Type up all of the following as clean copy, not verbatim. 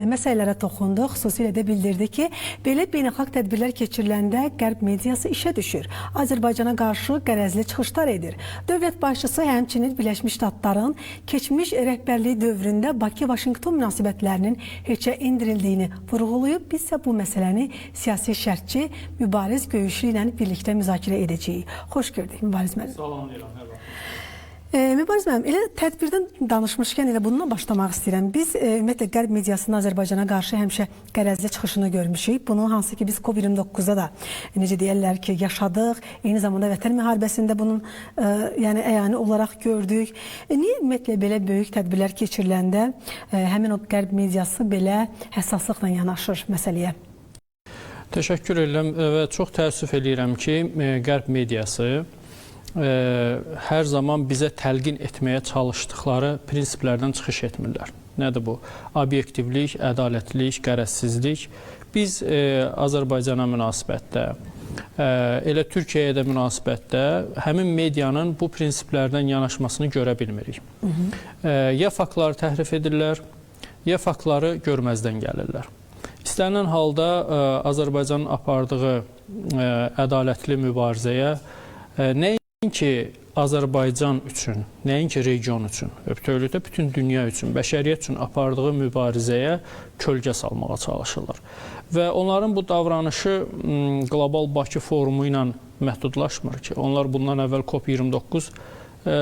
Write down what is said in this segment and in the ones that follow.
məsələlərə toxundu. Xüsusilə də bildirdi ki, belə beynəlxalq tədbirlər keçiriləndə Qərb mediası işə düşür. Azərbaycana qarşı qərəzli çıxışlar edir. Dövlət başçısı həmçinin Birləşmiş Ştatların keçmiş rəhbərliyi dövründə Bakı-Vaşinqton münasibətlərinin heçə endirildiyini vurğulayıb. Biz isə bu məsələni siyasi şərtçi Mübariz Göyüşlü ilə birlikdə müzakirə edəcəyik. Xoş gördük Mübariz müəllim. Salamlayıram. Mübariz müəllim, elə tədbirdən danışmışkən elə bununla başlamaq istəyirəm. Biz ümumiyyətlə Qərb mediasının Azərbaycana qarşı həmişə qərəzli çıxışını görmüşük. Bunu hansı ki biz COVID-29-da da necə deyirlər ki yaşadıq. Eyni zamanda Vətən müharibəsində bunun yəni əyani olaraq gördük. Niyə ümumiyyətlə belə böyük tədbirlər keçiriləndə həmin o Qərb mediası belə həssaslıqla yanaşır məsələyə? Təşəkkür edirəm və çox təəssüf edirəm ki, Qərb mediası hər zaman bizə təlqin etməyə çalışdıqları prinsiplərdən çıxış etmirlər. Nədir bu? Obyektivlik, ədalətlilik, qərəzsizlik. Biz Azərbaycana münasibətdə, elə Türkiyəyə də münasibətdə həmin medianın bu prinsiplərdən yanaşmasını görə bilmirik. Ya faktları təhrif edirlər, ya faktları görməzdən gəlirlər. İstənilən halda Azərbaycanın apardığı ədalətli mübarizəyə nəinki Azərbaycan üçün, nəinki region üçün, bütövlükdə bütün dünya üçün, bəşəriyyət üçün apardığı mübarizəyə kölgə salmağa çalışırlar. Və onların bu davranışı Qlobal Bakı forumu ilə məhdudlaşmır ki, onlar bundan əvvəl COP29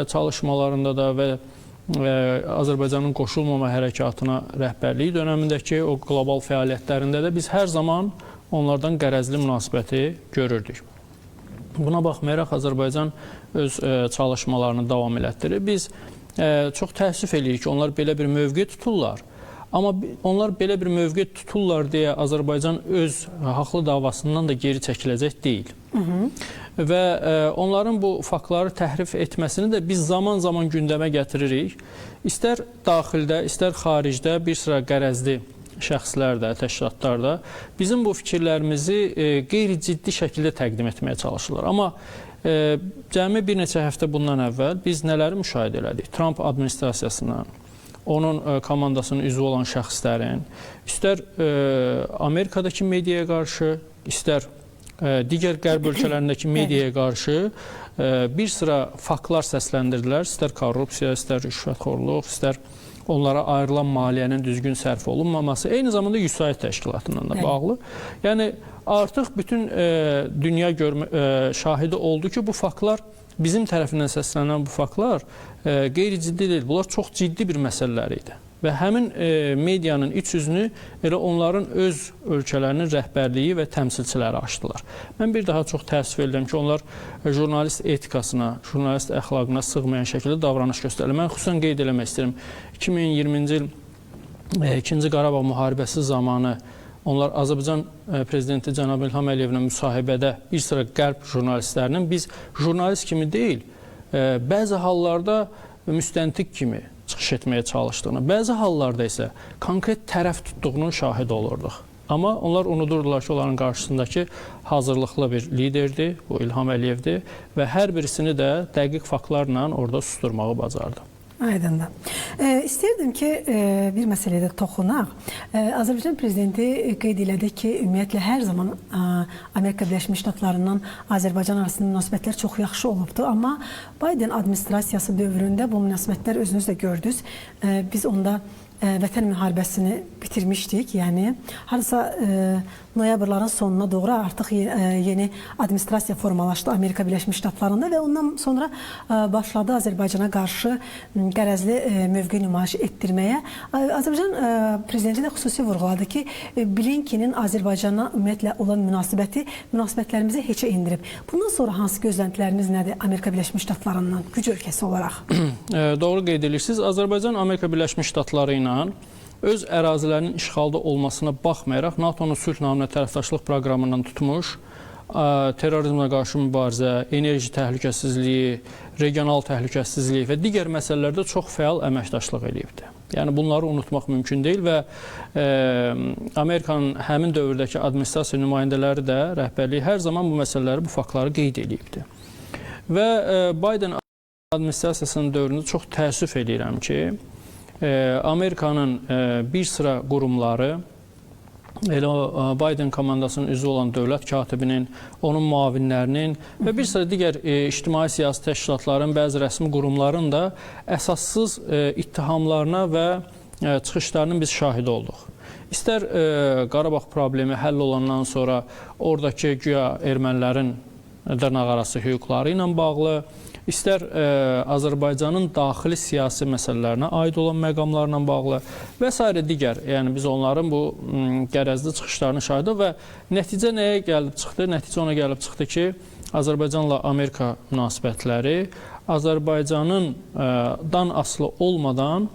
çalışmalarında da və Azərbaycanın qoşulmama hərəkatına rəhbərliyi dönəmindəki o qlobal fəaliyyətlərində də biz hər zaman onlardan qərəzli münasibəti görürdük. Buna baxmayaraq Azərbaycan öz çalışmalarını davam elətdirir. Biz çox təəssüf edirik ki, onlar belə bir mövqe tuturlar. Amma onlar belə bir mövqe tuturlar deyə Azərbaycan öz haqlı davasından da geri çəkiləcək deyil. Və onların bu faktları təhrif etməsini də biz zaman-zaman gündəmə gətiririk. İstər daxildə, istər xaricdə bir sıra qərəzli şəxslər də, təşkilatlar da bizim bu fikirlərimizi qeyri-ciddi şəkildə təqdim etməyə çalışırlar. Amma cəmi bir neçə həftə bundan əvvəl biz nələri müşahidə elədik? Trump administrasiyasından, onun komandasının üzvü olan şəxslərin, istər Amerikadakı mediaya qarşı, istər digər qərb ölkələrindəki mediaya qarşı bir sıra faktlar səsləndirdilər. İstər korrupsiya, istər rüşvətxorluq, istər onlara ayrılan maliyyənin düzgün sərf olunmaması, eyni zamanda USAID təşkilatından da bağlı. Yəni artıq bütün dünya şahidi oldu ki, bu faktlar, bizim tərəfindən səslənən bu faktlar qeyri-ciddi deyil. Bunlar çox ciddi bir məsələlər idi. Və həmin medianın iç yüzünü elə onların öz ölkələrinin rəhbərliyi və təmsilçiləri açdılar. Mən bir daha çox təəssüf edirəm ki, onlar jurnalist etikasına, jurnalist əxlaqına sığmayan şəkildə davranış göstərirlər. Mən xüsusən qeyd eləmək istəyirəm, 2020-ci il 2-ci Qarabağ müharibəsi zamanı onlar Azərbaycan prezidenti cənab İlham Əliyevlə müsahibədə bir sıra qərb jurnalistlərinin biz jurnalist kimi deyil, bəzi hallarda müstəntiq kimi çıxış etməyə çalışdığını, bəzi hallarda isə konkret tərəf tutduğunun şahidi olurduq. Amma onlar unudurdular ki, onların qarşısındakı hazırlıqlı bir liderdir, bu İlham Əliyevdir və hər birisini də dəqiq faktlarla orada susturmağı bacardı. Aydındır. İstəyirdim ki, bir məsələdə toxunaq. Azərbaycan prezidenti qeyd elədi ki, ümumiyyətlə hər zaman Amerika Birləşmiş Ştatlarından Azərbaycan arasında münasibətlər çox yaxşı olubdur. Amma Biden administrasiyası dövründə bu münasibətlər özünüz də gördünüz. Biz onda Vətən müharibəsini bitirmişdik. Yəni, harasa noyabrların sonuna doğru artıq yeni administrasiya formalaşdı Amerika Birləşmiş Ştatlarında və ondan sonra başladı Azərbaycana qarşı qərəzli mövqe nümayiş etdirməyə. Azərbaycan prezidenti də xüsusi vurğuladı ki, Blinkenin Azərbaycana ümumiyyətlə olan münasibətlərimizi heçə indirib. Bundan sonra hansı gözləntiləriniz nədir Amerika Birləşmiş Ştatlarından güc ölkəsi olaraq? Doğru qeyd edirsiniz. Azərbaycan Amerika Birləşmiş Ştatları ilə öz ərazilərinin işğalda olmasına baxmayaraq NATO-nun sülh naminə tərəfdaşlıq proqramından tutmuş, terrorizmə qarşı mübarizə, enerji təhlükəsizliyi, regional təhlükəsizlik və digər məsələlərdə çox fəal əməkdaşlıq edibdir. Yəni bunları unutmaq mümkün deyil və Amerikanın həmin dövrdəki administrasiya nümayəndələri də, rəhbərliyi hər zaman bu məsələləri, bu faktları qeyd edibdir. Və Biden administrasiyasının dövründə çox təəssüf edirəm ki, Amerikanın bir sıra qurumları, elə o Biden komandasının üzvü olan dövlət katibinin, onun müavinlərinin və bir sıra digər ictimai siyasi təşkilatların, bəzi rəsmi qurumların da əsassız ittihamlarına və çıxışlarının biz şahidi olduq. İstər Qarabağ problemi həll olandan sonra oradakı güya ermənilərin dırnaqarası hüquqları ilə bağlı, İstər Azərbaycanın daxili siyasi məsələlərinə aid olan məqamlarla bağlı və s. digər, yəni biz onların bu qərəzli çıxışlarını şahidi və nəticə nəyə gəlib çıxdı? Nəticə ona gəlib çıxdı ki, Azərbaycanla Amerika münasibətləri Azərbaycandan asılı olmadan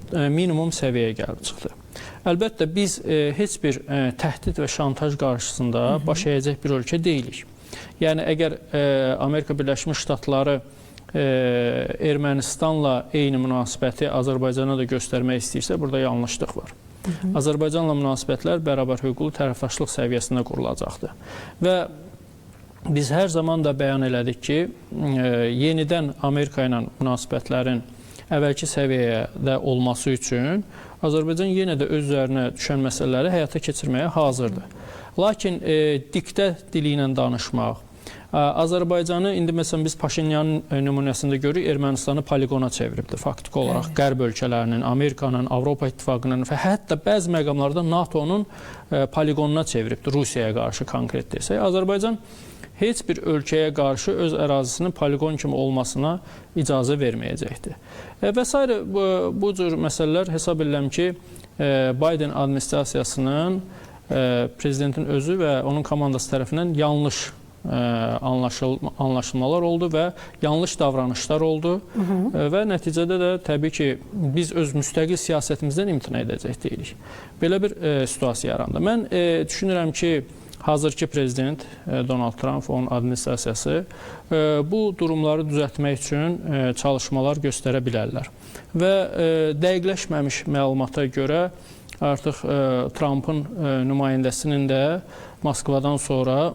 minimum səviyyəyə gəlib çıxdı. Əlbəttə, biz heç bir təhdid və şantaj qarşısında baş əyəcək bir ölkə deyilik. Yəni, əgər Amerika Birləşmiş Ştatları Ermənistanla eyni münasibəti Azərbaycana da göstərmək istəyirsə, burada yanlışlıq var. Azərbaycanla münasibətlər bərabər hüquqlu tərəfdaşlıq səviyyəsində qurulacaqdır. Və biz hər zaman da bəyan elədik ki, yenidən Amerika ilə münasibətlərin əvvəlki səviyyədə olması üçün Azərbaycan yenə də öz üzərinə düşən məsələləri həyata keçirməyə hazırdır. Lakin diktə dili ilə danışmaq, Azərbaycanı, indi məsələn biz Paşinyanın nümunəsində görürük, Ermənistanı poligona çeviribdir faktiki olaraq. Qərb ölkələrinin, Amerikanın, Avropa İttifaqının və hətta bəzi məqamlarda NATO-nun poligonuna çeviribdir, Rusiyaya qarşı konkret desək. Azərbaycan heç bir ölkəyə qarşı öz ərazisinin poligon kimi olmasına icazə verməyəcəkdir. Və s. bu cür məsələlər hesab edirəm ki, Biden administrasiyasının, prezidentin özü və onun komandası tərəfindən yanlış anlaşılmalar oldu və yanlış davranışlar oldu və nəticədə də təbii ki, biz öz müstəqil siyasətimizdən imtina edəcək deyilik. Belə bir situasiya yarandı. Mən düşünürəm ki, hazırki prezident Donald Trump, onun administrasiyası bu durumları düzəltmək üçün çalışmalar göstərə bilərlər. Və dəqiqləşməmiş məlumata görə artıq Trumpın nümayəndəsinin də Moskvadan sonra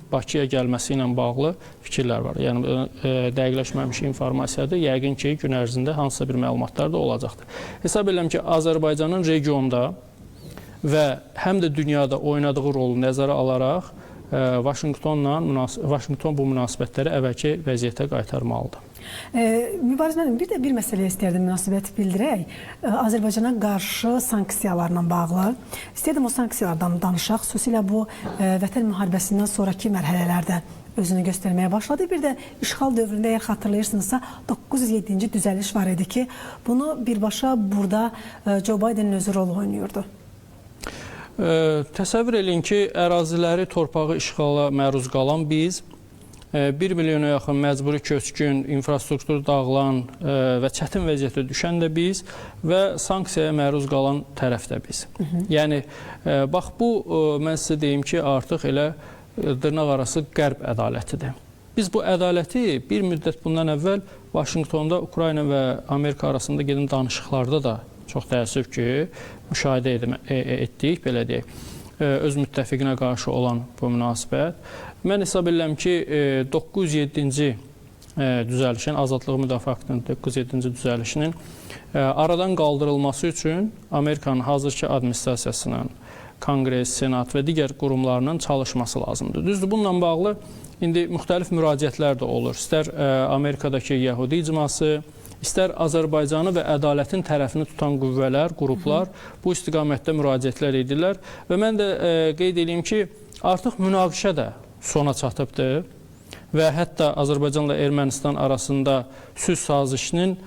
Bakıya gəlməsi ilə bağlı fikirlər var. Yəni, dəqiqləşməmiş informasiyadır. Yəqin ki, gün ərzində hansısa bir məlumatlar da olacaqdır. Hesab edirəm ki, Azərbaycanın regionda və həm də dünyada oynadığı rolu nəzərə alaraq Vaşinqton bu münasibətləri əvvəlki vəziyyətə qaytarmalıdır. Mübariz müəllim, bir də bir məsələyə istərdim münasibət bildirək. Azərbaycana qarşı sanksiyalarla bağlı. İstərdim o sanksiyalardan danışaq. Xüsusilə bu vətən müharibəsindən sonraki mərhələlərdə özünü göstərməyə başladı. Bir də işğal dövründə, əgər xatırlayırsınızsa, 907-ci düzəliş var idi ki, bunu birbaşa burada Joe Biden'in özü rol oynuyordu. Təsəvvür edin ki, əraziləri, torpağı işğala məruz qalan biz, 1 milyona yaxın məcburi köçkün, infrastruktur dağılan və çətin vəziyyətə düşən də biz və sanksiyaya məruz qalan tərəf də biz. Yəni, bax bu, mən sizə deyim ki, artıq elə dırnaqarası qərb ədalətidir. Biz bu ədaləti bir müddət bundan əvvəl Vaşinqtonda Ukrayna və Amerika arasında gedən danışıqlarda da çox təəssüf ki, müşahidə etdik, belə deyək, öz müttəfiqinə qarşı olan bu münasibət. Mən hesab edirəm ki, 907-ci düzəlişin, Azadlıq Müdafiə Aktının 907-ci düzəlişinin aradan qaldırılması üçün Amerikanın hazırki administrasiyasının, Konqres, Senat və digər qurumlarının çalışması lazımdır. Düzdür, bununla bağlı indi müxtəlif müraciətlər də olur. İstər Amerikadakı Yəhudi icması, İstər Azərbaycanı və ədalətin tərəfini tutan qüvvələr, qruplar bu istiqamətdə müraciətlər edirlər. Və mən də qeyd edeyim ki, artıq münaqişə də sona çatıbdır və hətta Azərbaycanla Ermənistan arasında sülh sazişinin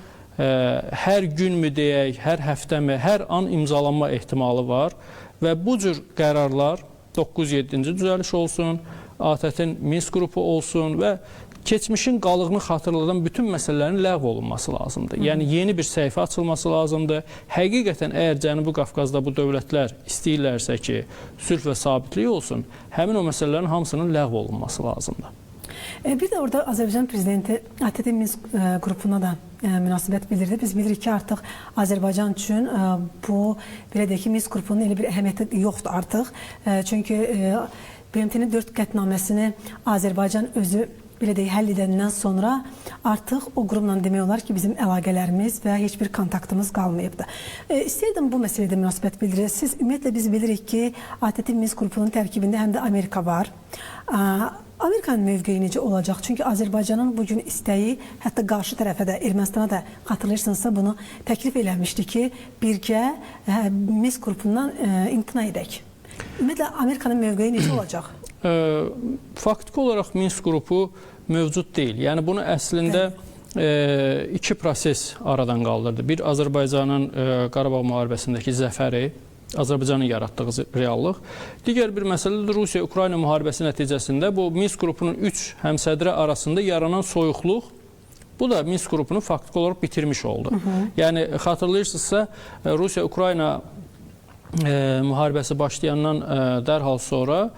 hər günmü deyək, hər həftəmi, hər an imzalanma ehtimalı var və bu cür qərarlar 907-ci düzəliş olsun, ATƏT-in Minsk qrupu olsun və keçmişin qalığını xatırladan bütün məsələlərin ləğv olunması lazımdır. Yəni, yeni bir səhifə açılması lazımdır. Həqiqətən, əgər Cənubi Qafqazda bu dövlətlər istəyirlərsə ki, sülh və sabitlik olsun, həmin o məsələlərin hamısının ləğv olunması lazımdır. Bir də orada Azərbaycan prezidenti ATƏT Minsk qrupuna da münasibət bildirdi. Biz bilirik ki, artıq Azərbaycan üçün bu, belə deyək ki, Minsk qrupunun elə bir əhəmiyyəti yoxdur artıq. Çünki BMT-nin 4 qətnaməsini Azərbaycan özü belə deyək, həll edəndən sonra artıq o qurumla demək olar ki, bizim əlaqələrimiz və heç bir kontaktımız qalmayıbdır. İstəyirdim bu məsələdə münasibət bildirəsiniz. Ümumiyyətlə biz bilirik ki, ATƏT Minsk qrupunun tərkibində həm də Amerika var. Amerikanın mövqeyi necə olacaq? Çünki Azərbaycanın bugün istəyi, hətta qarşı tərəfə də, Ermənistana da xatırlayırsınızsa bunu təklif eləmişdi ki, birgə Minsk qrupundan imtina edək. Ümumiyyətlə Amerikanın mövqeyi necə olacaq? Faktiki olaraq Minsk qrupu mövcud deyil. Yəni bunu əslində iki proses aradan qaldırdı. Bir, Azərbaycanın Qarabağ müharibəsindəki zəfəri, Azərbaycanın yaratdığı reallıq. Digər bir məsələ də Rusiya-Ukrayna müharibəsi nəticəsində bu Minsk qrupunun 3 həmsədri arasında yaranan soyuqluq, bu da Minsk qrupunu faktiki olaraq bitirmiş oldu. Yəni xatırlayırsınızsa Rusiya-Ukrayna müharibəsi başlayandan dərhal sonra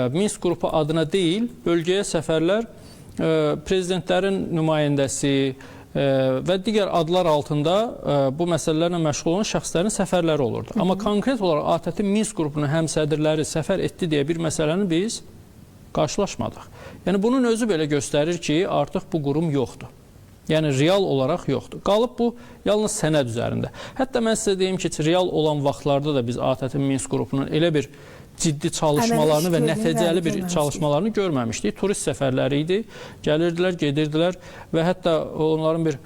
Minsk qrupu adına deyil, bölgəyə səfərlər prezidentlərin nümayəndəsi və digər adlar altında bu məsələlərlə məşğul olan şəxslərin səfərləri olurdu. Amma konkret olaraq ATƏT-in Minsk qrupunun həmsədrləri səfər etdi deyə bir məsələni biz qarşılaşmadıq. Yəni bunun özü belə göstərir ki, artıq bu qurum yoxdur. Yəni real olaraq yoxdur. Qalıb bu yalnız sənəd üzərində. Hətta mən sizə deyim ki, real olan vaxtlarda da biz ATƏT-in Minsk qrupunun elə bir ciddi çalışmalarını və nəticəli bir çalışmalarını görməmişdik. Turist səfərləri idi, gəlirdilər, gedirdilər və hətta onların bir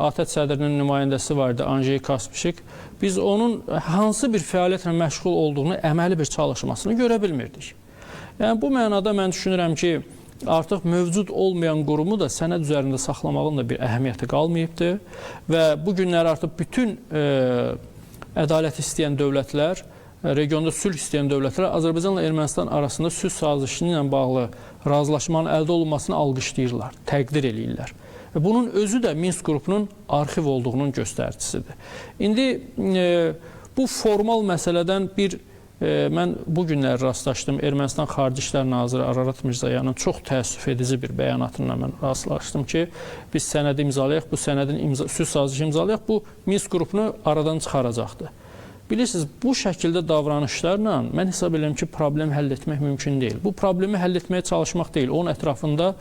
ATƏT sədrinin nümayəndəsi vardı, Anjey Kaspişik. Biz onun hansı bir fəaliyyətlə məşğul olduğunu, əməli bir çalışmasını görə bilmirdik. Yəni bu mənada mən düşünürəm ki, artıq mövcud olmayan qurumu da sənəd üzərində saxlamağın da bir əhəmiyyəti qalmayıbdır və bu günlər artıq bütün ədalət istəyən dövlətlər, regionda sülh istəyən dövlətlər Azərbaycanla Ermənistan arasında sülh sazişi ilə bağlı razılaşmanın əldə olunmasını alqışlayırlar, təqdir eləyirlər. Və bunun özü də Minsk qrupunun arxiv olduğunun göstəricisidir. İndi bu formal məsələdən mən bu günlər rastlaşdım. Ermənistan Xarici İşlər Naziri Ararat Mirzoyanın çox təəssüf edici bir bəyanatından mən rastlaşdım ki, biz sənədi imzalayaq, bu sənədin sülh sazişi imzalayaq, bu Minsk qrupunu aradan çıxaracaqdır. Bilirsiniz, bu şəkildə davranışlarla mən hesab edirəm ki, problemi həll etmək mümkün deyil. Bu problemi həll etməyə çalışmaq deyil, onun ətrafında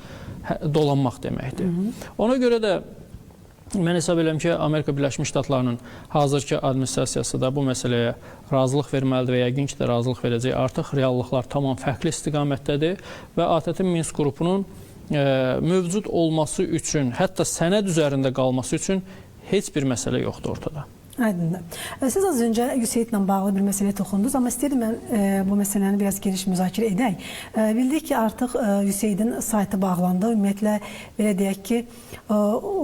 dolanmaq deməkdir. Ona görə də mən hesab edirəm ki, Amerika Birləşmiş Ştatlarının hazırki administrasiyası da bu məsələyə razılıq verməlidir və yəqin ki də razılıq verəcək. Artıq reallıqlar tamam fərqli istiqamətdədir və ATƏT-in Minsk qrupunun mövcud olması üçün, hətta sənəd üzərində qalması üçün heç bir məsələ yoxdur ortada. Aydındır. Siz az öncə Hüseydlə bağlı bir məsələyə toxundunuz, amma istəyirəm mən bu məsələni biraz geniş müzakirə edək. Bildik ki, artıq Hüseydin saytı bağlandı. Ümumiyyətlə, belə deyək ki,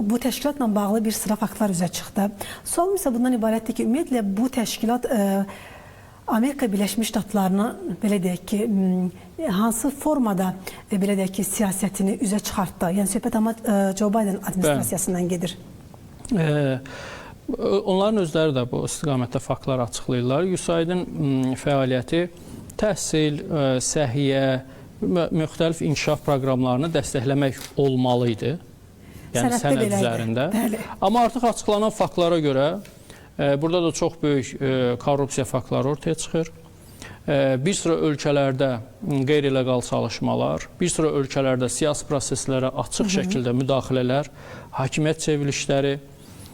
bu təşkilatla bağlı bir sıra faktlar üzə çıxdı. Sualım isə bundan ibarətdir ki, ümumiyyətlə bu təşkilat Amerika Birləşmiş Ştatlarının, belə deyək ki, hansı formada, belə deyək ki, siyasətini üzə çıxartdı? Yəni, söhbət amma Joe Biden administrasiyasından gedir. Onların özləri də bu istiqamətdə faktlar açıqlayırlar. USAID-in fəaliyyəti təhsil, səhiyyə, müxtəlif inkişaf proqramlarını dəstəkləmək olmalı idi. Yəni sənəd üzərində. Amma artıq açıqlanan faktlara görə burada da çox böyük korrupsiya faktları ortaya çıxır. Bir sıra ölkələrdə qeyri-legal çalışmalar, bir sıra ölkələrdə siyasi proseslərə açıq şəkildə müdaxilələr, hakimiyyət çevrilişləri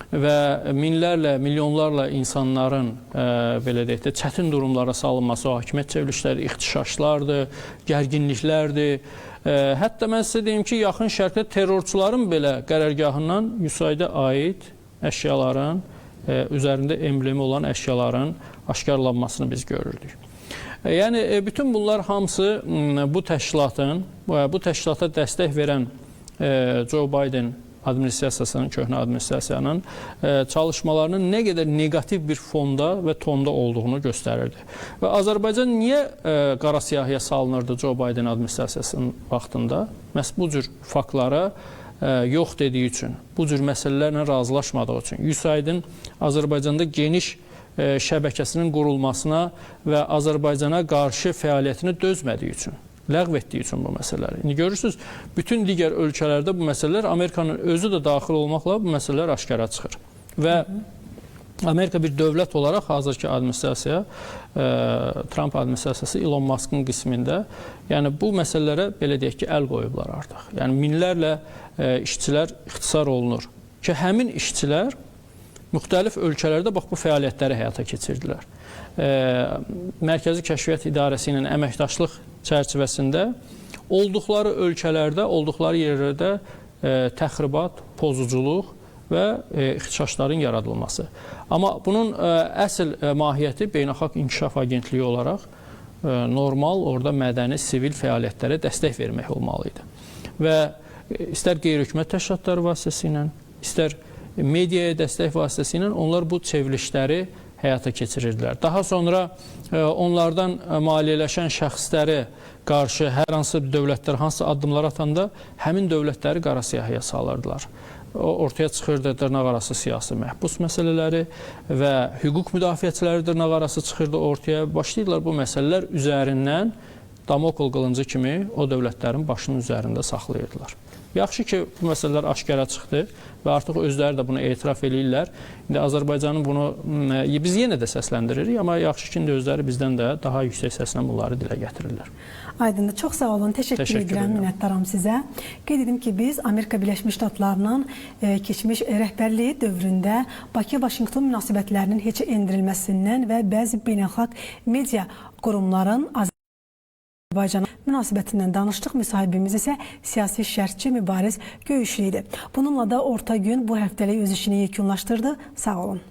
və minlərlə, milyonlarla insanların belə deyək də çətin durumlara salınması, o hakimiyyət çevrilişləri ixtişaşlardır, gərginliklərdir. Hətta mən sizə deyim ki, yaxın şərqdə terrorçuların belə qərargahından USAID-ə aid əşyaların, üzərində emblemi olan əşyaların aşkarlanmasını biz görürdük. Yəni, bütün bunlar hamısı bu təşkilata dəstək verən Joe Biden administrasiyasının, köhnə administrasiyanın çalışmalarının nə qədər negativ bir fonda və tonda olduğunu göstərirdi. Və Azərbaycan niyə qara siyahıya salınırdı Joe Biden administrasiyasının vaxtında? Məhz bu cür faktlara yox dediyi üçün, bu cür məsələlərlə razılaşmadığı üçün, USAID-in Azərbaycanda geniş şəbəkəsinin qurulmasına və Azərbaycana qarşı fəaliyyətini dözmədiyi üçün, ləğv etdiyi üçün bu məsələləri. İndi görürsünüz, bütün digər ölkələrdə bu məsələlər, Amerikanın özü də daxil olmaqla bu məsələlər aşkara çıxır. Və Amerika bir dövlət olaraq hazırki administrasiya, Trump administrasiyası Elon Musk'ın qismində, yəni bu məsələlərə belə deyək ki, əl qoyublar artıq. Yəni minlərlə işçilər ixtisar olunur ki, həmin işçilər müxtəlif ölkələrdə bax bu fəaliyyətləri həyata keçirdilər. Mərkəzi Kəşfiyyat İdarəsi ilə əməkdaşlıq çərçivəsində olduqları ölkələrdə, olduqları yerlərdə təxribat, pozuculuq və ixtişaşların yaradılması. Amma bunun əsl mahiyyəti Beynəlxalq İnkişaf Agentliyi olaraq normal, orada mədəni, sivil fəaliyyətlərə dəstək vermək olmalı idi. Və istər qeyri-hökumət təşkilatları vasitəsilə, istər mediaya dəstək vasitəsilə onlar bu çevrilişləri həyata keçirirdilər. Daha sonra onlardan maliyyələşən şəxsləri qarşı hər hansı dövlətlər hansı addımlar atanda həmin dövlətləri qara siyahıya salırdılar. Ortaya çıxırdı dırnaqarası siyasi məhbus məsələləri və hüquq müdafiəçiləri dırnaqarası çıxırdı ortaya. Başlayırlar bu məsələlər üzərindən Damokl qılıncı kimi o dövlətlərin başının üzərində saxlayırdılar. Yaxşı ki, bu məsələlər aşkara çıxdı və artıq özləri də bunu etiraf eləyirlər. İndi Azərbaycanın bunu biz yenə də səsləndiririk, amma yaxşı ki, özləri bizdən də daha yüksək səslə bunları dilə gətirirlər. Aydındır. Çox sağ olun. Təşəkkür edirəm, minnətdaram sizə. Qeyd edim ki, biz Amerika Birləşmiş Ştatlarının keçmiş rəhbərliyi dövründə Bakı-Vaşinqton münasibətlərinin heç endirilməsindən və bəzi beynəlxalq media qurumların Azərbaycana münasibətindən danışdıq. Müsahibimiz isə siyasi şərhçi Mübariz Göyüşlü idi. Bununla da Orta Gün bu həftəlik öz işini yekunlaşdırdı. Sağ olun.